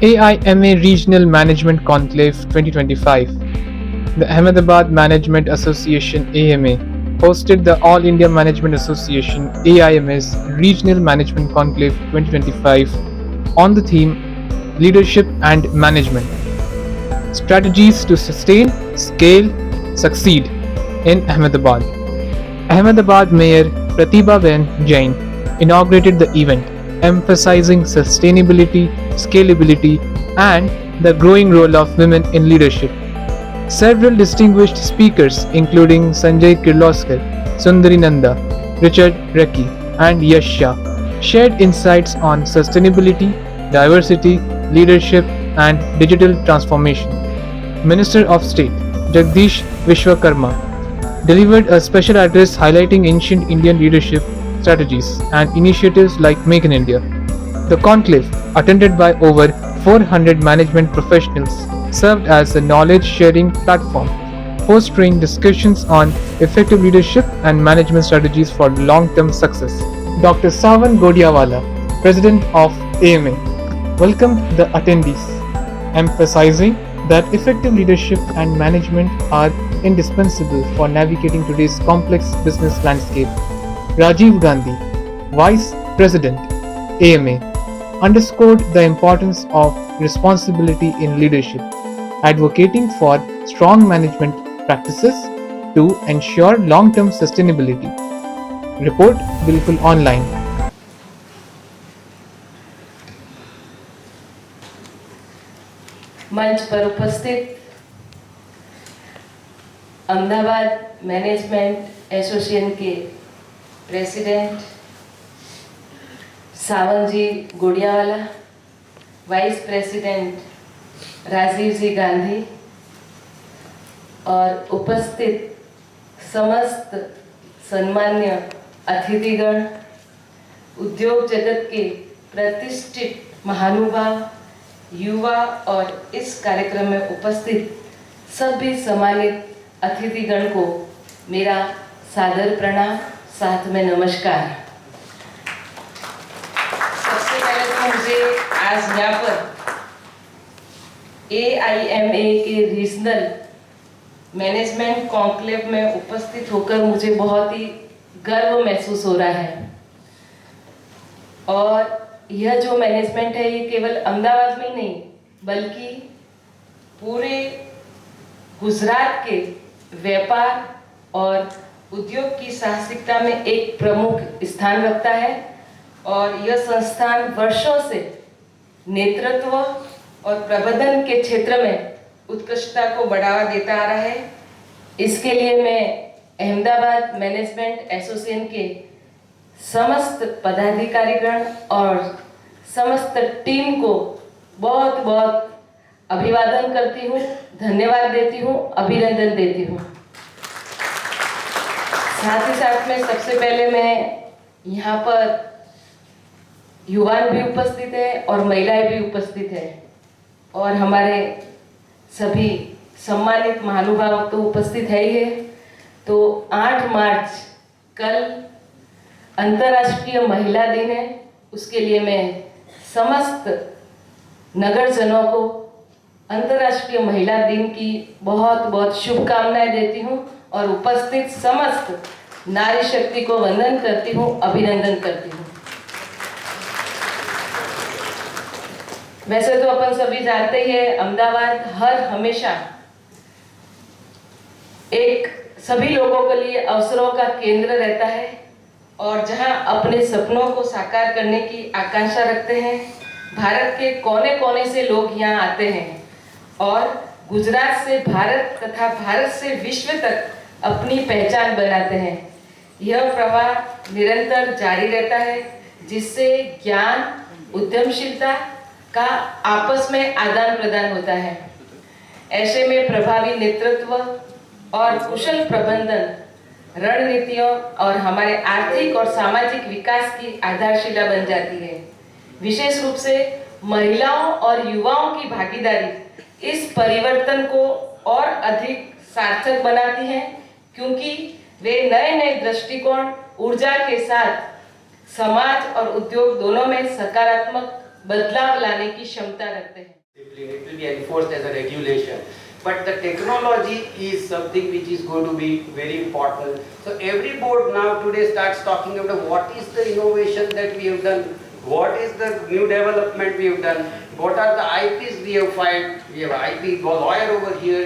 AIMA Regional Management Conclave 2025. The Ahmedabad Management Association AMA hosted the All India Management Association AIMA's Regional Management Conclave 2025 on the theme Leadership and Management Strategies to Sustain, Scale, Succeed in Ahmedabad. Ahmedabad Mayor Pratibhaben Jain inaugurated the event, emphasizing sustainability, scalability, and the growing role of women in leadership. Several distinguished speakers, including Sanjay Kirloskar, Sundari Nanda, Richard Recchi, and Yash Shah, shared insights on sustainability, diversity, leadership, and digital transformation. Minister of State Jagdish Vishwakarma delivered a special address highlighting ancient Indian leadership strategies and initiatives like Make in India. The conclave, attended by over 400 management professionals, served as a knowledge-sharing platform, fostering discussions on effective leadership and management strategies for long-term success. Dr. Savan Godiawala, President of AMA, welcomed the attendees, emphasizing that effective leadership and management are indispensable for navigating today's complex business landscape. Rajiv Gandhi, Vice President, AMA, underscored the importance of responsibility in leadership, advocating for strong management practices to ensure long-term sustainability. Report बिल्कुल online. मंच पर उपस्थित Ahmedabad management association के president सावन जी गोडियावाला, vice president Rajiv जी गांधी और उपस्थित समस्त सम्मान्य अतिथिगण, उद्योग जगत के प्रतिष्ठित महानुभाव, युवा और इस कार्यक्रम में उपस्थित सभी सम्मानित अतिथिगण को मेरा सादर प्रणाम, साथ में नमस्कार। सबसे पहले तो मुझे आज यहाँ पर AIMA के रीजनल मैनेजमेंट कॉन्क्लेव में उपस्थित होकर मुझे बहुत ही गर्व महसूस हो रहा है। और यह जो मैनेजमेंट है ये केवल अहमदाबाद में ही नहीं बल्कि पूरे गुजरात के व्यापार और उद्योग की साहसिकता में एक प्रमुख स्थान रखता है और यह संस्थान वर्षों से नेतृत्व और प्रबंधन के क्षेत्र में उत्कृष्टता को बढ़ावा देता आ रहा है। इसके लिए मैं अहमदाबाद मैनेजमेंट एसोसिएशन के समस्त पदाधिकारीगण और समस्त टीम को बहुत बहुत अभिवादन करती हूँ, धन्यवाद देती हूँ, अभिनंदन देती हूँ। साथ ही साथ में सबसे पहले मैं यहाँ पर युवान भी उपस्थित है और महिलाएं भी उपस्थित है और हमारे सभी सम्मानित महानुभाव तो उपस्थित है ही है। तो 8 मार्च कल अंतर्राष्ट्रीय महिला दिन है, उसके लिए मैं समस्त नगरजनों को अंतर्राष्ट्रीय महिला दिन की बहुत बहुत शुभकामनाएं देती हूं और उपस्थित समस्त नारी शक्ति को वंदन करती हूं, अभिनंदन करती हूं। वैसे तो अपन सभी जानते ही है अहमदाबाद हर हमेशा एक सभी लोगों के लिए अवसरों का केंद्र रहता है और जहां अपने सपनों को साकार करने की आकांक्षा रखते हैं। भारत के कोने कोने से लोग यहाँ आते हैं और गुजरात से भारत तथा भारत से विश्व तक अपनी पहचान बनाते हैं। यह प्रवाह निरंतर जारी रहता है जिससे ज्ञान, उद्यमशीलता का आपस में आदान प्रदान होता है। ऐसे में प्रभावी नेतृत्व और कुशल प्रबंधन रणनीतियों और हमारे आर्थिक और सामाजिक विकास की आधारशिला बन जाती है। विशेष रूप से महिलाओं और युवाओं की भागीदारी इस परिवर्तन को और अधिक सार्थक बनाती है क्योंकि वे नए नए दृष्टिकोण, ऊर्जा के साथ समाज और उद्योग दोनों में सकारात्मक बदलाव लाने की क्षमता रखते हैं। It will be enforced as a regulation. But the technology is something which is going to be very important. So every board now today starts talking about what is the innovation that we have done, what is the new development we have done, what are the IPs we have filed. We have IP lawyer over here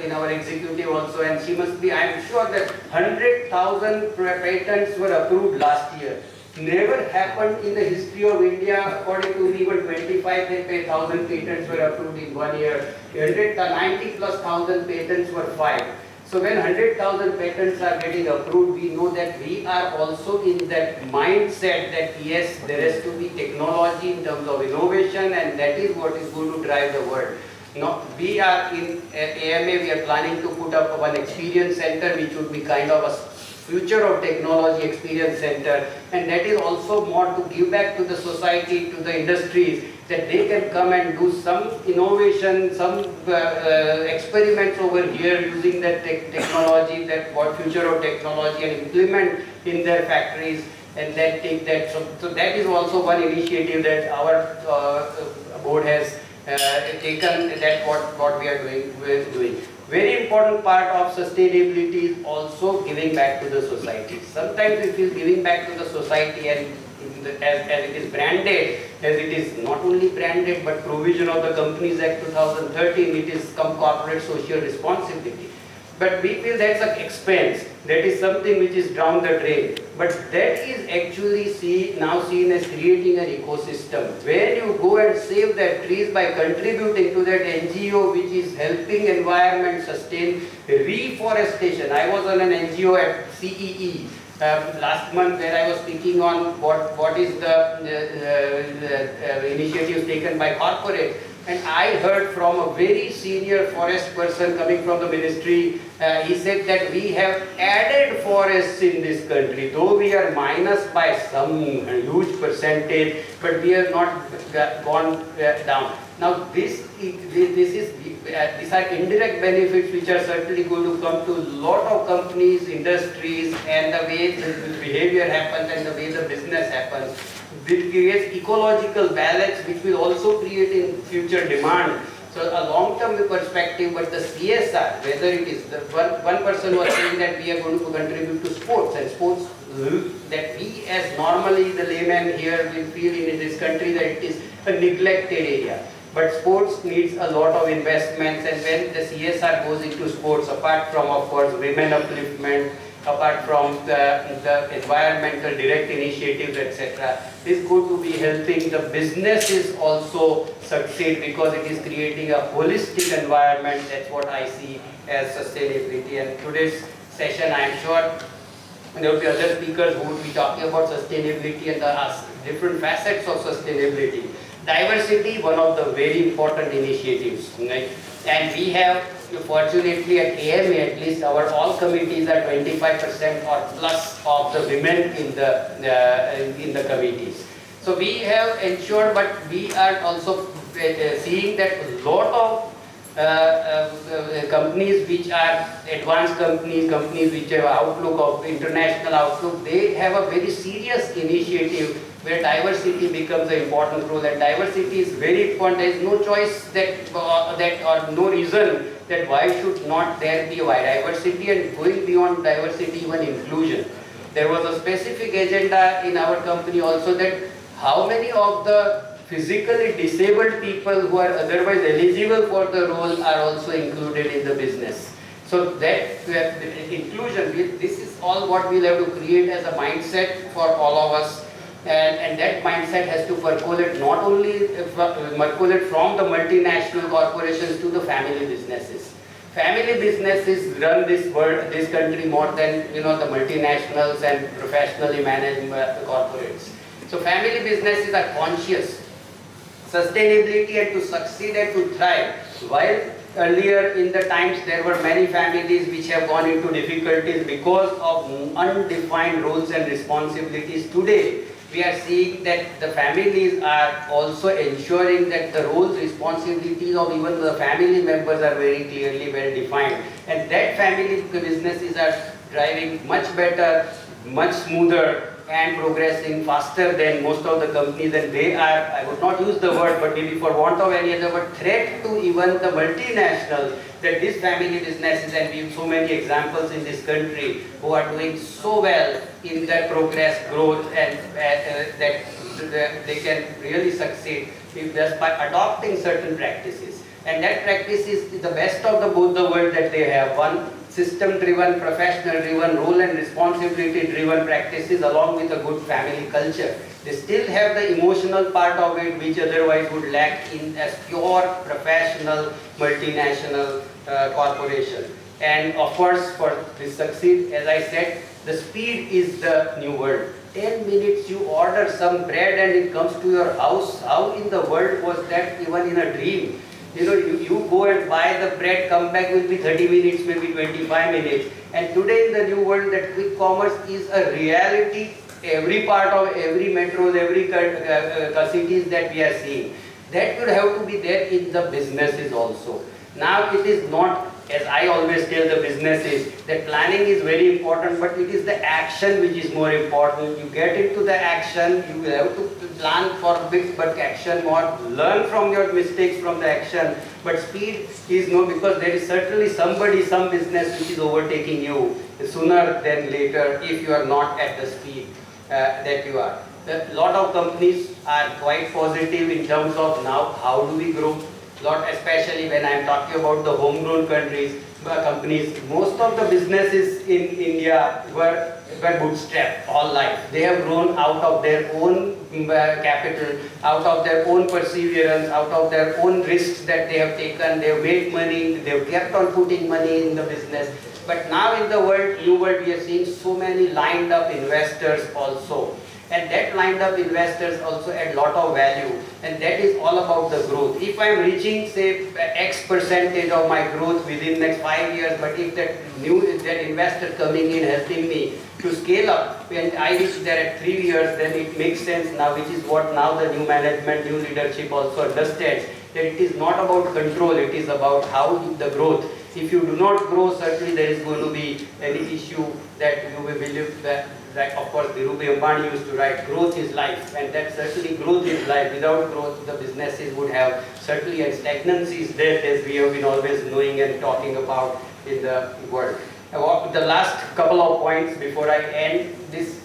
in our executive also, and she must be, I am sure that 100,000 patents were approved last year. Never happened in the history of India. According to even 25,000 patents were approved in 1 year. 90 plus thousand patents were filed. So when 100,000 patents are getting approved, we know that we are also in that mindset that yes, there has to be technology in terms of innovation, and that is what is going to drive the world. Now, we are in AMA, we are planning to put up one experience center which would be kind of a future of technology experience center, and that is also more to give back to the society, to the industries, that they can come and do some innovation, some experiments over here using that technology, that what future of technology, and implement in their factories, and then take that. So that is also one initiative that our board has taken, that what we are doing. Very important part of sustainability is also giving back to the society. Sometimes it is giving back to the society, and as it is branded, as it is not only branded but provision of the Companies Act 2013, it is some corporate social responsibility. But we feel that's an expense. That is something which is down the drain. But that is actually now seen as creating an ecosystem. When you go and save that trees by contributing to that NGO which is helping environment sustain reforestation. I was on an NGO at CEE last month where I was speaking on what is the initiatives taken by corporate. And I heard from a very senior forest person coming from the ministry, he said that we have added forests in this country, though we are minus by some huge percentage, but we have not gone down. Now these are indirect benefits which are certainly going to come to a lot of companies, industries, and the way the behavior happens and the way the business happens. It creates ecological balance, which will also create in future demand. So a long-term perspective, but the CSR, whether it is the one person was saying that we are going to contribute to sports, and sports that we as normally the layman here will feel in this country that it is a neglected area. But sports needs a lot of investments, and when the CSR goes into sports, apart from of course women upliftment, apart from the environmental direct initiatives, etc., is going to be helping the businesses also succeed, because it is creating a holistic environment. That's what I see as sustainability. And today's session, I am sure there will be other speakers who will be talking about sustainability and the different facets of sustainability. Diversity, one of the very important initiatives, right? And we have, fortunately at AMA at least, our all committees are 25% or plus of the women in the committees. So we have ensured, but we are also seeing that a lot of companies which are advanced companies which have outlook of international outlook, they have a very serious initiative where diversity becomes an important role, and diversity is very important. There is no choice or no reason that why should not there be diversity, and going beyond diversity, even inclusion. There was a specific agenda in our company also that how many of the physically disabled people who are otherwise eligible for the role are also included in the business. So that inclusion, this is all what we'll have to create as a mindset for all of us. And that mindset has to percolate not only from the multinational corporations to the family businesses. Family businesses run this country more than the multinationals and professionally managed corporates. So family businesses are conscious. Sustainability, and to succeed and to thrive. While earlier in the times there were many families which have gone into difficulties because of undefined roles and responsibilities, today we are seeing that the families are also ensuring that the roles, responsibilities of even the family members are very clearly well defined, and that family businesses are driving much better, much smoother, and progressing faster than most of the companies, and they are, I would not use the word, but maybe for want of any other word, threat to even the multinational, that these family businesses, and we have so many examples in this country who are doing so well in their progress, growth, and that they can really succeed if just by adopting certain practices. And that practice is the best of both the world that they have. One, system-driven, professional-driven, role and responsibility-driven practices along with a good family culture. They still have the emotional part of it which otherwise would lack in a pure professional multinational corporation. And of course, for this succeed, as I said, the speed is the new word. 10 minutes you order some bread and it comes to your house. How in the world was that even in a dream? You know, you go and buy the bread, come back will be 30 minutes, maybe 25 minutes. And today in the new world, that quick commerce is a reality. Every part of every metros, every cities that we are seeing. That would have to be there in the businesses also. Now it is not, as I always tell the businesses, that planning is very important, but it is the action which is more important. You get into the action, you have to plan for bit, but action more. Learn from your mistakes from the action, but speed is no, because there is certainly somebody, some business which is overtaking you sooner than later if you are not at the speed that you are. A lot of companies are quite positive in terms of now how do we grow. Lot, especially when I am talking about the homegrown companies. Most of the businesses in India were bootstrapped all life. They have grown out of their own capital, out of their own perseverance, out of their own risks that they have taken. They have made money, they have kept on putting money in the business. But now in the new world, we are seeing so many lined up investors also. And that lined up investors also add lot of value, and that is all about the growth. If I am reaching say X percentage of my growth within next 5 years, but if that investor coming in helping me to scale up, and I reach there at 3 years, then it makes sense now, which is what now the new management, new leadership also understands, that it is not about control, it is about how the growth. If you do not grow, certainly there is going to be any issue that you will believe that of course Dhirubhai Ambani used to write, growth is life, and that certainly growth is life. Without growth, the businesses would have certainly, and stagnancy is there, as we have been always knowing and talking about in the world. The last couple of points before I end this,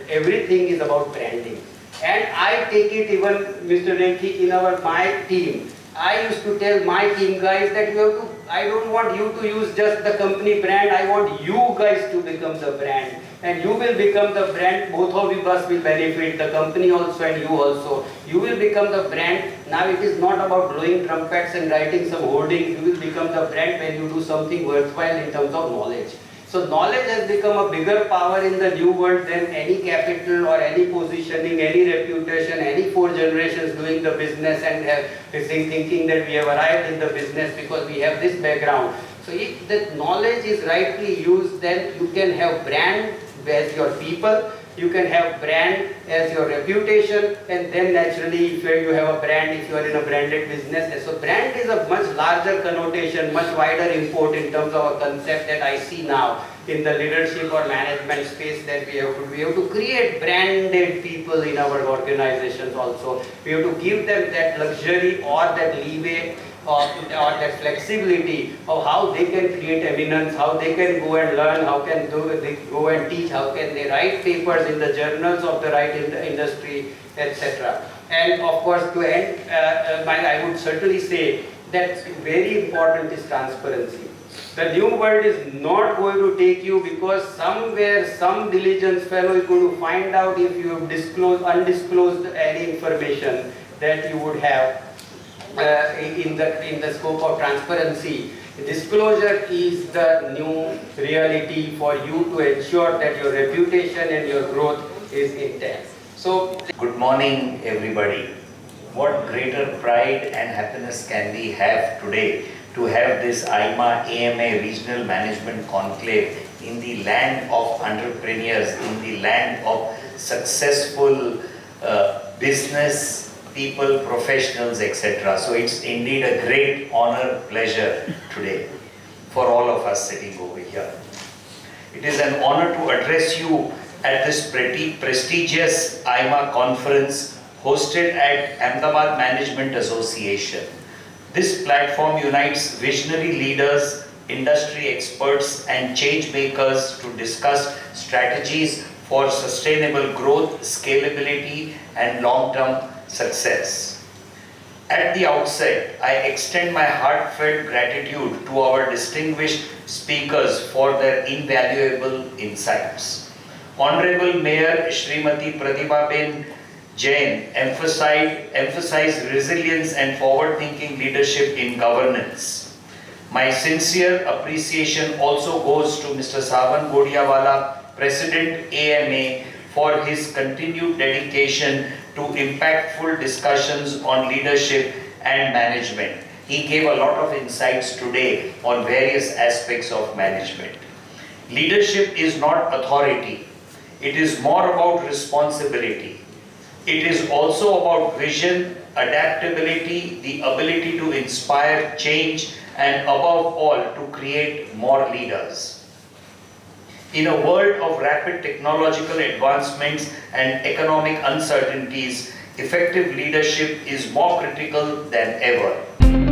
everything is about branding. And I take it even, Mr. Renki, in my team, I used to tell my team guys that you have to, I don't want you to use just the company brand, I want you guys to become the brand. And you will become the brand, both of you guys will benefit, the company also and you also. You will become the brand. Now it is not about blowing trumpets and writing some hoardings. You will become the brand when you do something worthwhile in terms of knowledge. So knowledge has become a bigger power in the new world than any capital or any positioning, any reputation, any 4 generations doing the business and thinking that we have arrived in the business because we have this background. So if the knowledge is rightly used, then you can have brand as your people, you can have brand as your reputation, and then naturally if you have a brand, if you are in a branded business. So brand is a much larger connotation, much wider import in terms of a concept that I see now in the leadership or management space, that we have to create branded people in our organizations also. We have to give them that luxury or that leeway or that flexibility of how they can create eminence, how they can go and learn, how can they go and teach, how can they write papers in the journals of the right industry, etc. And of course, to end, I would certainly say that very important is transparency. The new world is not going to take you because somewhere some diligence fellow is going to find out if you have undisclosed any information that you would have in the scope of transparency. Disclosure is the new reality for you to ensure that your reputation and your growth is intact. So, good morning everybody. What greater pride and happiness can we have today to have this AIMA AMA Regional Management Conclave in the land of entrepreneurs, in the land of successful business people, professionals, etc. So it's indeed a great honor, pleasure today for all of us sitting over here. It is an honor to address you at this pretty prestigious AIMA conference hosted at Ahmedabad Management Association. This platform unites visionary leaders, industry experts and change makers to discuss strategies for sustainable growth, scalability and long-term success. At the outset, I extend my heartfelt gratitude to our distinguished speakers for their invaluable insights. Honorable Mayor Shrimati Pratibhaben Jain emphasized resilience and forward-thinking leadership in governance. My sincere appreciation also goes to Mr. Savan Godiawala, President AMA, for his continued dedication to impactful discussions on leadership and management. He gave a lot of insights today on various aspects of management. Leadership is not authority. It is more about responsibility. It is also about vision, adaptability, the ability to inspire change, and above all, to create more leaders. In a world of rapid technological advancements and economic uncertainties, effective leadership is more critical than ever.